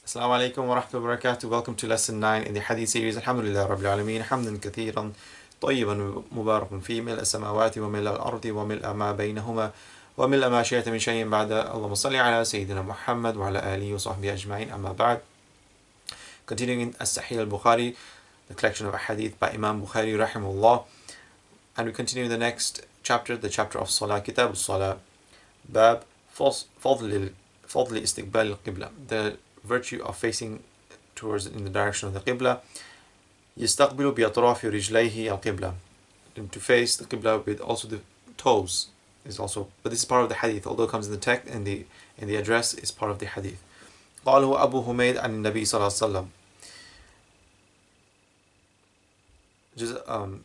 Assalamu alaikum wa rahmatullahi wa barakatuh. Welcome to lesson 9 in the Hadith series. Alhamdulillah Rabbil Alameen. Hamdan kathiran طيبا مبارك فيه ملء السماوات وملء الأرض وملء ما بينهما وملء ما شئت من شيء بعد اللهم صل على سيدنا محمد وعلى آله وصحبه أجمعين أما بعد. Continuing in As-Sahih al-Bukhari, the collection of hadith by Imam Bukhari rahimahullah, and we continue in the next chapter, the chapter of Salah, Kitab al-Salah, Bab Fadl Istiqbal al-Qibla, the virtue of facing towards in the direction of the Qibla. يستقبل بأطراف رجليه القبلة, to face the Qibla with also the toes is also, but this is part of the hadith, although it comes in the text in the address is part of the hadith. قاله أبو حميد عن النبي صلى الله عليه وسلم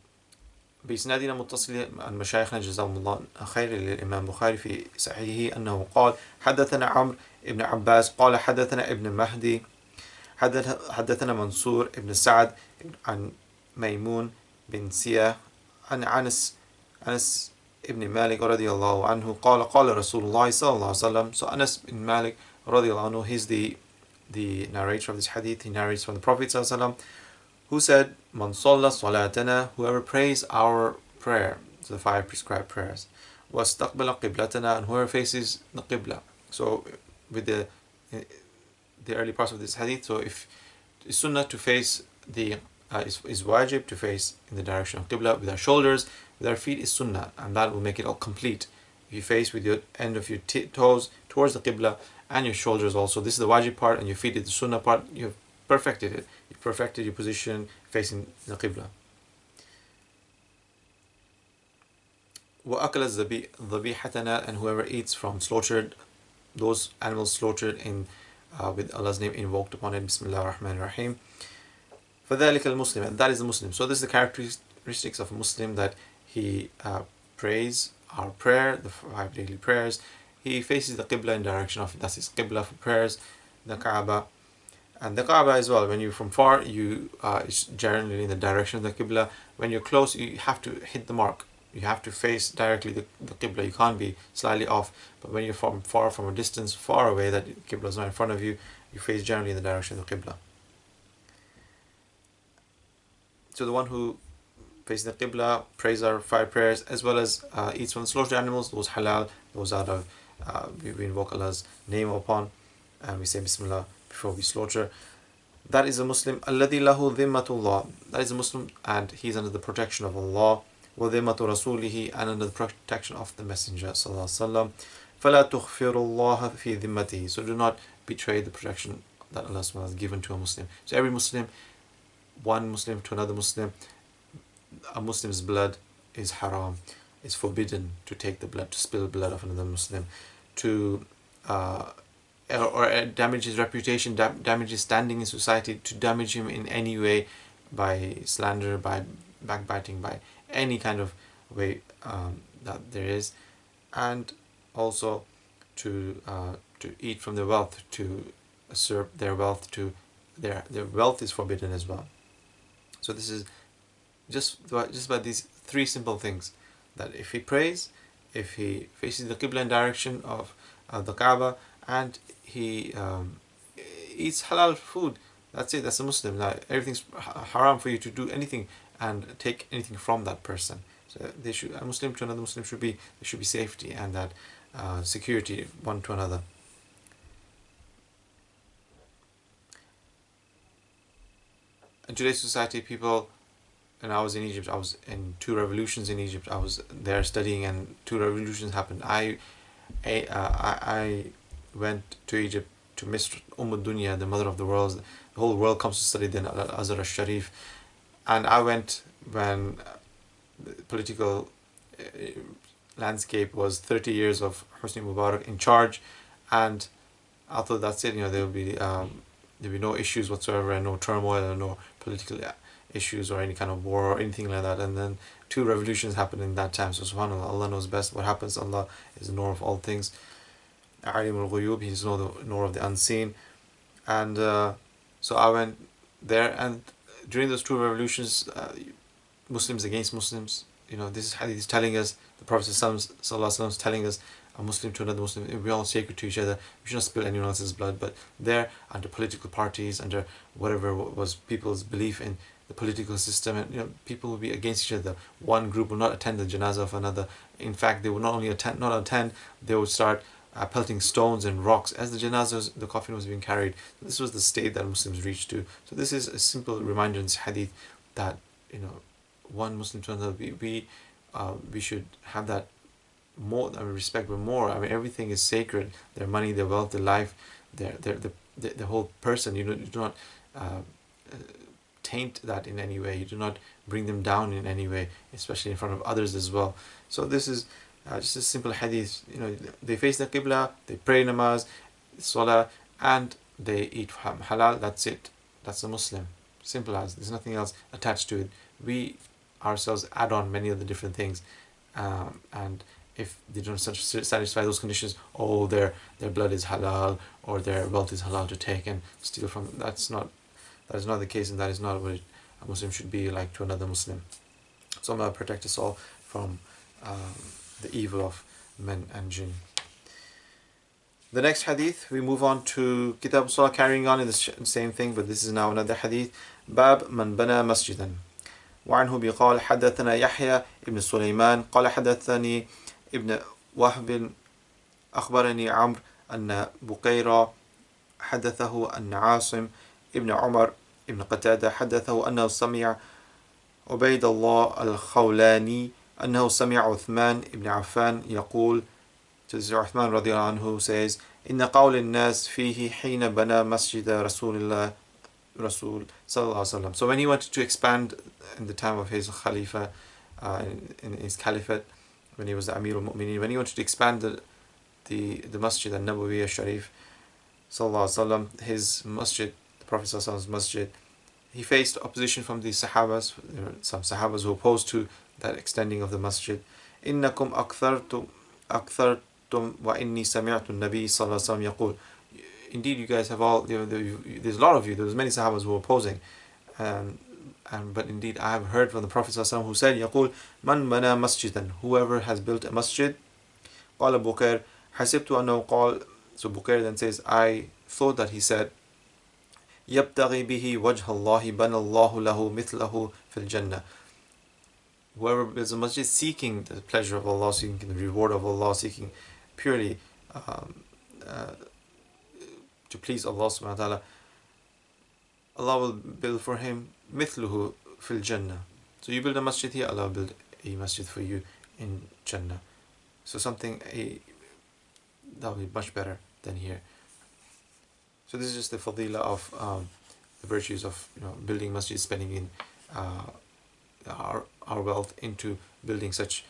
بإسنادنا متصل عن مشايخنا جزاهم الله خير للإمام البخاري في صحيحه أنه قال حدثنا عمرو ابن عباس قال حدثنا ابن مهدي حدثنا منصور ابن سعد عن ميمون بن سياه عن أنس ابن مالك رضي الله عنه قال قال رسول الله صلى الله عليه وسلم. So Anas ibn Malik رضي الله عنه, he's the narrator of this hadith. He narrates from the Prophet صلى الله عليه وسلم, who said, Man salla salatana, whoever prays our prayer, so the 5 prescribed prayers, wastaqbala qiblatana, and whoever faces the qibla. So with the early parts of this hadith, so if it's sunnah to face the is wajib to face in the direction of qibla with our shoulders, with our feet is sunnah, and that will make it all complete. If you face with your end of your toes towards the qibla and your shoulders also, this is the wajib part, and your feet is the sunnah part, you've perfected it. You've perfected your position facing the qibla. وَأَكَلَ الذَّبِيحَةَنَا, and whoever eats from slaughtered, those animals slaughtered in with Allah's name invoked upon it, Bismillah ar-Rahman ar-Rahim. فَذَلِكَ الْمُسْلِمِ, and that is the Muslim. So this is the characteristics of a Muslim, that he prays our prayer, the 5 daily prayers. He faces the qibla in direction of, that's his qibla for prayers, the Kaaba. And the Kaaba as well, when you're from far, it's generally in the direction of the Qibla. When you're close, you have to hit the mark. You have to face directly the Qibla. You can't be slightly off. But when you're from a distance, far away, that Qibla is not in front of you, you face generally in the direction of the Qibla. So the one who faces the Qibla prays our 5 prayers, as well as eats from the slaughtered animals, those halal, those out of, we invoke Allah's name upon, and we say Bismillah before we slaughter. That is a Muslim. الَّذِي لَهُ ذِمَّةُ اللَّهِ, that is a Muslim, and he's under the protection of Allah. وَذِمَّةُ رَسُولِهِ, and under the protection of the Messenger sallallahu alaihi wasallam. فَلَا تُخْفِرُ اللَّهَ فِي ذِمَّتِهِ, so do not betray the protection that Allah subhanahu wa ta'ala has given to a Muslim. So every Muslim, one Muslim to another Muslim, a Muslim's blood is haram, is forbidden to take the blood, to spill blood of another Muslim, to or damage his reputation, damage his standing in society, to damage him in any way by slander, by backbiting, by any kind of way that there is, and also to eat from their wealth, to usurp their wealth, to their wealth is forbidden as well. So this is just by these 3 simple things, that if he prays, if he faces the Qibla in direction of the Kaaba, and he eats halal food, that's it, that's a Muslim. Now everything's haram for you to do anything and take anything from that person. So a Muslim to another Muslim there should be safety and that security one to another. In today's society, people, and I was in Egypt, I was in 2 revolutions in Egypt, I was there studying, and 2 revolutions happened. I went to Egypt to Misr, Dunya, the mother of the world. The whole world comes to study the Azhar al-Sharif. And I went when the political landscape was 30 years of Hosni Mubarak in charge, and I thought that's it, there'll be no issues whatsoever, and no turmoil, and no political issues or any kind of war or anything like that. And then 2 revolutions happened in that time. So subhanAllah, Allah knows best what happens. Allah is the knower of all things. Alim al-Ghuyub, He's the knower of the unseen. And so I went there, and during those 2 revolutions, Muslims against Muslims, this is hadith is telling us, the Prophet ﷺ is telling us a Muslim to another Muslim. We're all sacred to each other. We should not spill anyone else's blood. But there, under political parties, under whatever was people's belief in the political system, and people will be against each other. One group will not attend the janazah of another. In fact, they will not only attend, they would start pelting stones and rocks as the coffin was being carried. This was the state that Muslims reached to. So this is a simple reminder in this hadith that one Muslim to another, we should have that more respect, but more. I mean, everything is sacred. Their money, their wealth, their life, the whole person. You do not taint that in any way. You do not bring them down in any way, especially in front of others as well. So this is just a simple hadith. They face the Qiblah, they pray namaz, salah, and they eat halal. That's it. That's a Muslim. Simple as. There's nothing else attached to it. We ourselves add on many of the different things, and if they don't satisfy those conditions, their blood is halal or their wealth is halal to take and steal from. That is not the case, and that is not what a Muslim should be like to another Muslim. So Allah protect us all from the evil of men and jinn. The next hadith, we move on to Kitab Salah, carrying on in the same thing, but this is now another hadith. Bab man bana masjidan. وعنه بقال حدثنا يحيى ابن سليمان قال حدثني ابن وهب أخبرني عمرو أن بقير حدثه أن عاصم ابن عمر ابن قتادة حدثه أنه سمع عبيد الله الخولاني أنه سمع عثمان ابن عفان يقول, عثمان رضي الله عنه says, إن قول الناس فيه حين بنى مسجد رسول الله Rasul sallallahu alaihi wasallam. So when he wanted to expand in the time of his Khalifa, in his Caliphate, when he was the Amir al-Mu'mineen, when he wanted to expand the Masjid al-Nabawi al-Sharif sallallahu alaihi wasallam, his Masjid, the Prophet sallallahu alaihi wasallam's Masjid, he faced opposition from the Sahabas. There were some Sahabas who opposed to that extending of the Masjid. إنكم أكثرتم وإني سمعت النبي صلى الله عليه وسلم يقول. Indeed, you guys have all. There's a lot of you. There's many Sahabas who were opposing, but indeed, I have heard from the Prophet ﷺ who said, "Yaqul man bana masjidan." Whoever has built a masjid. قال بكير حسبت أنه قال. So Bukair then says, I thought that he said, يبتغي به وجه الله بنى الله له مثله في الجنة. Whoever builds a masjid seeking the pleasure of Allah, seeking the reward of Allah, seeking purely to please Allah subhanahu wa ta'ala, Allah will build for him mithluhu fil jannah. So you build a masjid here, Allah will build a masjid for you in Jannah. So something that will be much better than here. So this is just the fadila of the virtues of building masjid, spending in our wealth into building such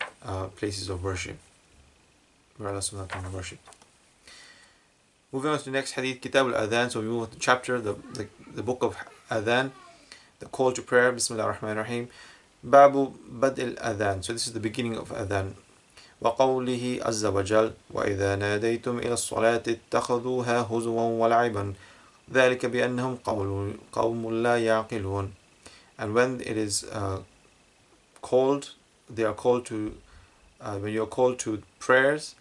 places of worship where Allah subhanahu wa ta'ala can worship. Moving on to the next hadith, Kitab al-Adhan. So we move on to chapter, the book of Adhan, the call to prayer. Bismillah ar-Rahman ar-Rahim. Babu Bad al-Adhan. So this is the beginning of Adhan. وقوله عز وجل وإذا ناديتم إلى الصلاة اتخذوها هزوا ولعبا ذلك بأنهم قوم لا يعقلون. And when it is called, they are called to, when you are called to prayers,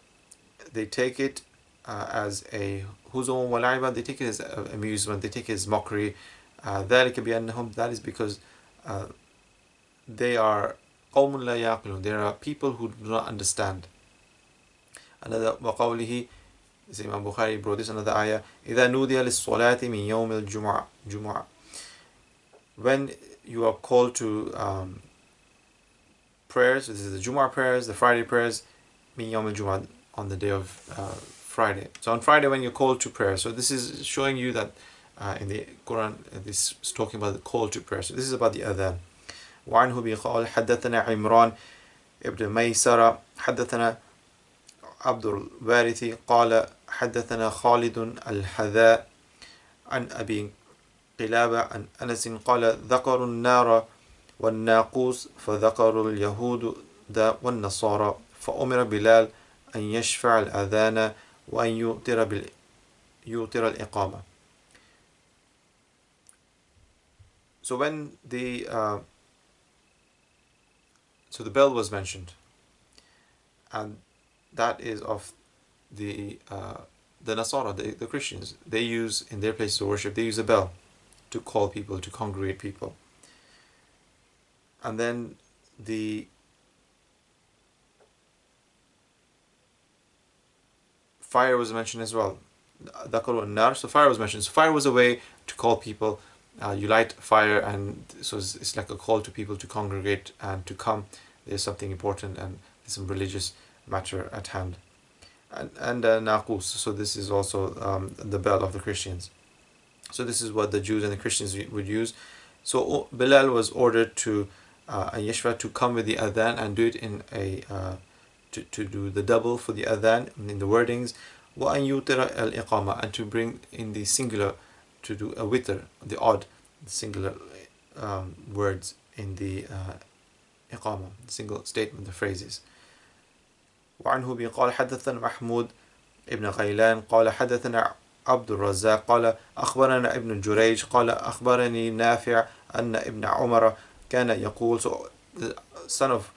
they take it as a huzun walaiba, they take it as amusement, they take it as mockery. ذلك بأنهم, that is because they are قوم لا يعقلون, there are people who do not understand. Another وقوله, Imam Bukhari brought this another ayah, إذا نودي للصلاة من يوم الجمعة. When you are called to prayers, this is the Jumu'ah prayers, the Friday prayers, من يوم الجمعة, on the day of Friday. So on Friday when you're called to prayer. So this is showing you that in the Quran, this is talking about the call to prayer. So this is about the adhan. وعنه بقال حدثنا عمران ابن ميسرة حدثنا عبد الوارث قال حدثنا خالد الحذاء عن أبي قلابة عن أنس قال ذكروا النار والناقوس فذكروا اليهود والنصارى فأمر بلال أن يشفع الأذان وأن يؤتر الإقامة. So when the bell was mentioned, and that is of the Nasara, the Christians, they use in their places of worship, they use a bell to call people, to congregate people. And then the fire was mentioned as well. So fire was mentioned. So fire was a way to call people. You light fire, and so it's like a call to people to congregate and to come. There's something important and there's some religious matter at hand. And naqus. So this is also the bell of the Christians. So this is what the Jews and the Christians would use. So Bilal was ordered to Yeshua to come with the adhan and do it in a to do the double for the adhan in the wordings, وأن يوتر الإقامة, and to bring in the singular, to do a witr, the odd singular words in the إقامة, the single statement, the phrases. وعنه بقال حدثنا محمود ابن غيلان قال حدثنا عبد الرزاق قال أخبرنا ابن جريج قال أخبرني نافع أن ابن عمر كان يقول, so the son of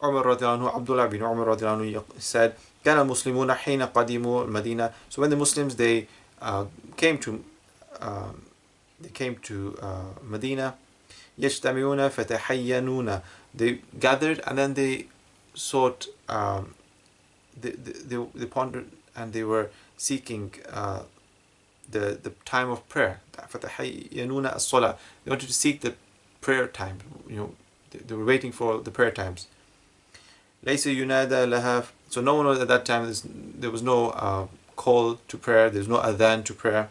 Umar radiallahu anhu, Abdullah bin Umar radiallahu anhu, said كان المسلمون حين قدموا المدينة. So when the Muslims they came to Medina, يجتمعون فتحينون, they gathered and then they sought they pondered and they were seeking the time of prayer. فتحينون الصلاة, they wanted to seek the prayer time, they were waiting for the prayer times. ليس ينادى لها, so no one was at that time, there was no call to prayer, there's no adhan to prayer.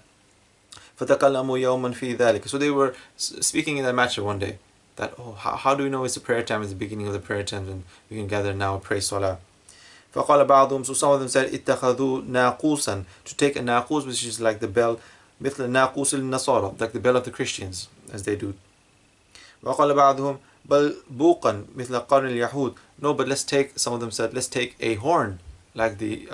فتكلموا يوما في ذلك, so they were speaking in that matter one day, that how do we know it's the prayer time, it's the beginning of the prayer time, and we can gather now and pray salah. فقال بعضهم, so some of them said اتخذوا ناقوسا, to take a naqus, which is like the bell, مثل ناقوس النصارى, like the bell of the Christians, as they do. وقال بعضهم بل بوقا مثل قرن اليهود, no, but let's take, some of them said, let's take a horn like the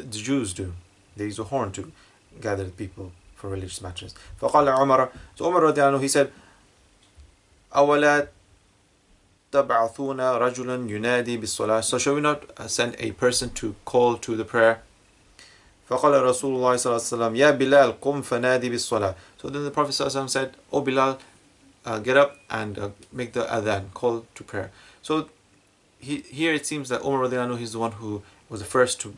Jews do. They use a horn to gather the people for religious matters. فقال عمر, so Umar radiallahu anhu, he said أولا تبعثون رجلا ينادي بالصلاة, so shall we not send a person to call to the prayer? فقال رسول الله صلى الله عليه وسلم يا بلال قم فنادي بالصلاة, so then the Prophet صلى الله عليه وسلم said, oh Bilal, get up and make the adhan, call to prayer. So here it seems that Umar radiallahu anhu, he's the one who was the first to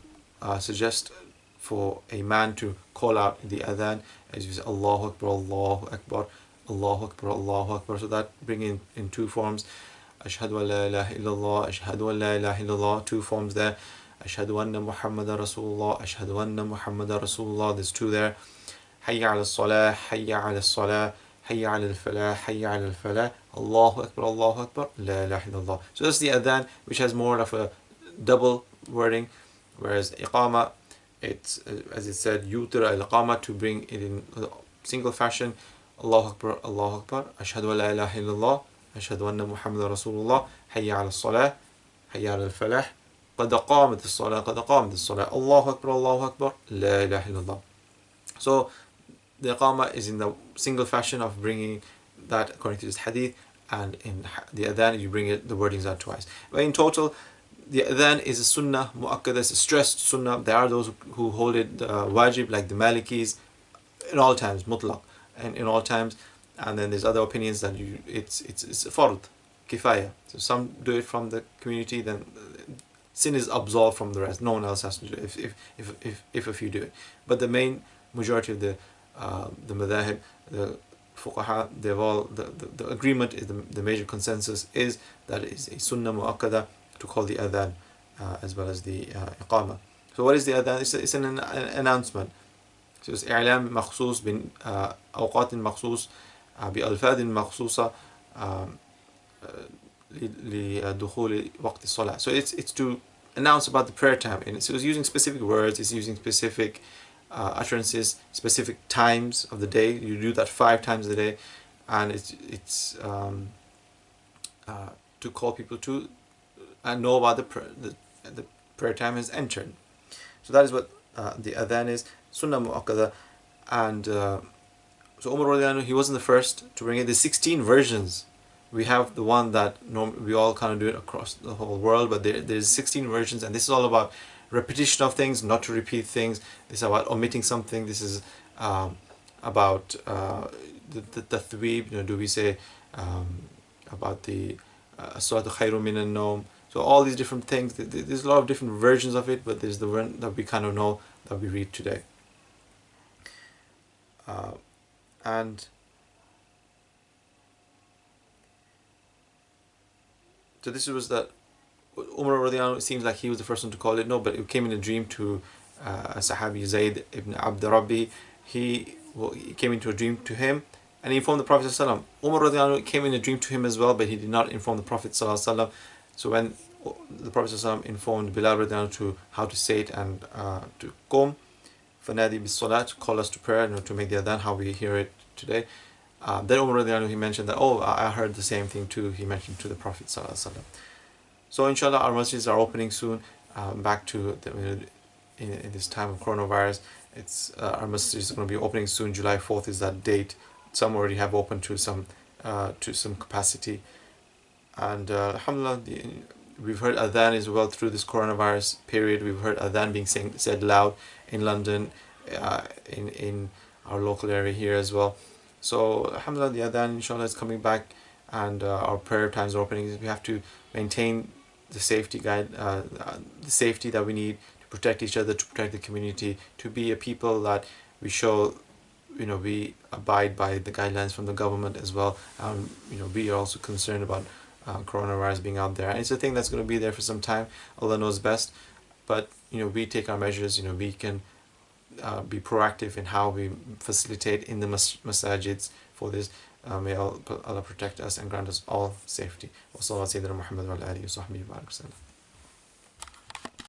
suggest for a man to call out the adhan, as you say Allahu Akbar, Allahu Akbar, Allahu Akbar, Allahu Akbar. So that bring in two forms, Ashhadu an la ilaha illallah, Ashhadu an la ilaha illallah, two forms there, Ashhadu anna Muhammadan Rasulullah, Ashhadu anna Muhammadan Rasulullah, there's two there, Hayya ala salah, Hayya ala salah, Hayya ala al-falah, Hayya ala al-falah, Allahu Akbar, Allahu Akbar, La ilaha illallah. So that's the adhan, which has more of a double wording, whereas iqama, it's, as it said, yutir al-iqama, to bring it in single fashion, Allahu Akbar, Allahu Akbar, Ashhadu an la ilaha illallah, Ashhadu anna Muhammadan Rasulullah, Hayya ala salah, Hayya ala al-falah, قد قامت الصلاة, قد قامت الصلاة, Allahu Akbar, Allahu Akbar, La ilaha illallah. So the iqama is in the single fashion of bringing that according to this hadith, and in the adhan you bring it, the wordings out twice. But in total, the adhan is a sunnah mu'akkada, it's a stressed sunnah. There are those who hold it wajib, like the Malikis, in all times, mutlaq, and in all times. And then there's other opinions that it's fard, kifaya. So some do it from the community, then sin is absolved from the rest. No one else has to do it if a few do it. But the main majority of the madhahib, the fuqaha, they've all, the agreement is, the major consensus is that it is a sunnah mu'akkada to call the adhan as well as the iqama. So what is the adhan? It's an announcement. So it's i'lam makhsus bin awqat makhsus bi alfad makhsusa لدخول وقت الصلاة. So it's to announce about the prayer time, and so it's using specific words, it's using specific utterances, specific times of the day. You do that 5 times a day, and it's to call people to know about the prayer time has entered. So that is what the adhan is, sunnah mu'akkada. And so Umar radiallahu anhu, he wasn't the first to bring it. There's 16 versions we have the one that we all kind of do it across the whole world, but there's 16 versions, and this is all about repetition of things, not to repeat things. This is about omitting something. This is about the tathweeb, do we say about the as-salatu khayrun min an-nawm. So all these different things, there's a lot of different versions of it, but there's the one that we kind of know that we read today. And so this was that Umar radiallahu anhu, it seems like he was the first one to call it. No, but it came in a dream to a Sahabi, Zayd ibn Abd Rabbi. He came into a dream to him, and he informed the Prophet ﷺ. Umar radiallahu anhu came in a dream to him as well, but he did not inform the Prophet ﷺ. So when the Prophet ﷺ informed Bilal radiallahu anhu to how to say it and to qum fanadi bis salat, call us to prayer, to make the adhan, how we hear it today. Then Umar radiallahu anhu, he mentioned that, oh, I heard the same thing too. He mentioned to the Prophet ﷺ. So inshallah, our masjids are opening soon. Back to in this time of coronavirus, it's our masjid is going to be opening soon. July 4th is that date. Some already have opened to some capacity, and alhamdulillah, we've heard adhan as well through this coronavirus period. We've heard adhan being said loud in London, in our local area here as well. So alhamdulillah, the adhan inshallah is coming back, and our prayer times are opening. We have to maintain the safety the safety that we need to protect each other, to protect the community, to be a people that we show, we abide by the guidelines from the government as well. We are also concerned about coronavirus being out there, and it's a thing that's going to be there for some time. Allah knows best, but we take our measures. We can be proactive in how we facilitate in the masajids for this. May Allah protect us and grant us all safety. Wa sallallahu ala sayyidina Muhammad wa ala alihi wa sahbihi wa sallam.